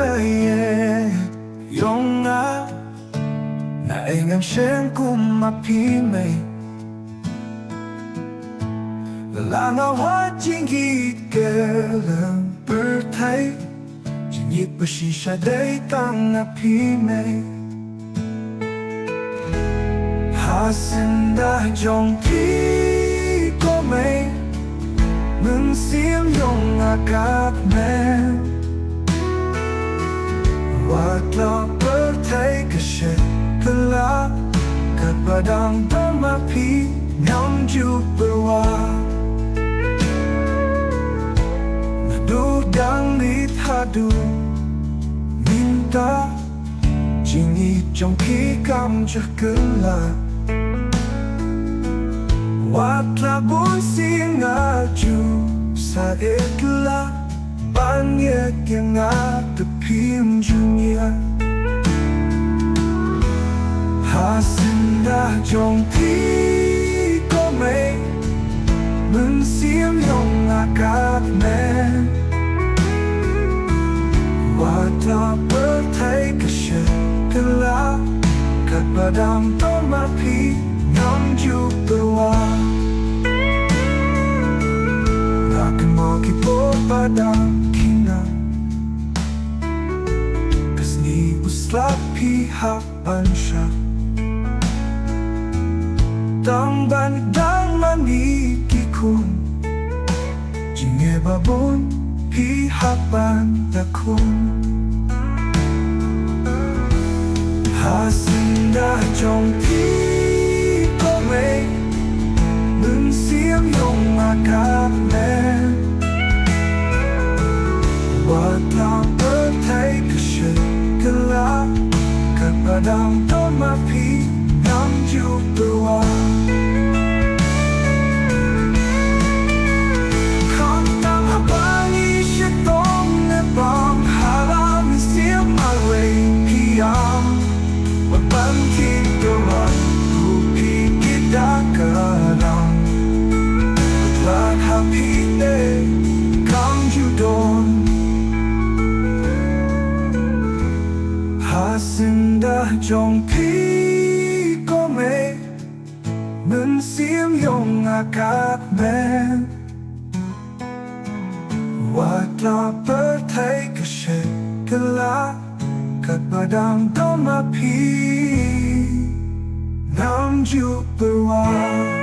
Baieid jong na engem kmie lana wa jingieid bteng jingieid bersisa dari tang kmie hasindah jong mynsiem kmie Waktu bertai kesetelah kepadang temapi nyamju berwah naduh dan hadu minta jingieid trong khi cam jingkhlain Waktu bunsing aju saitlah banyak yang atepim dunia hasindah jong kmie mynsiem kmie wadah bertai kesetelah kepadang temapi nyamju berwah akan mau kipot padang Khasi uslah pihak bangsa tang ban dan maniki khun babun pihak banta khun hasindah jong kmie mynsiem kmie wadah bertai kesetelah kepadang temapi nyamju berwah hasindah jong kmie mynsiem kmie wadah bertai kesetelah kepadang temapi nyamju berwah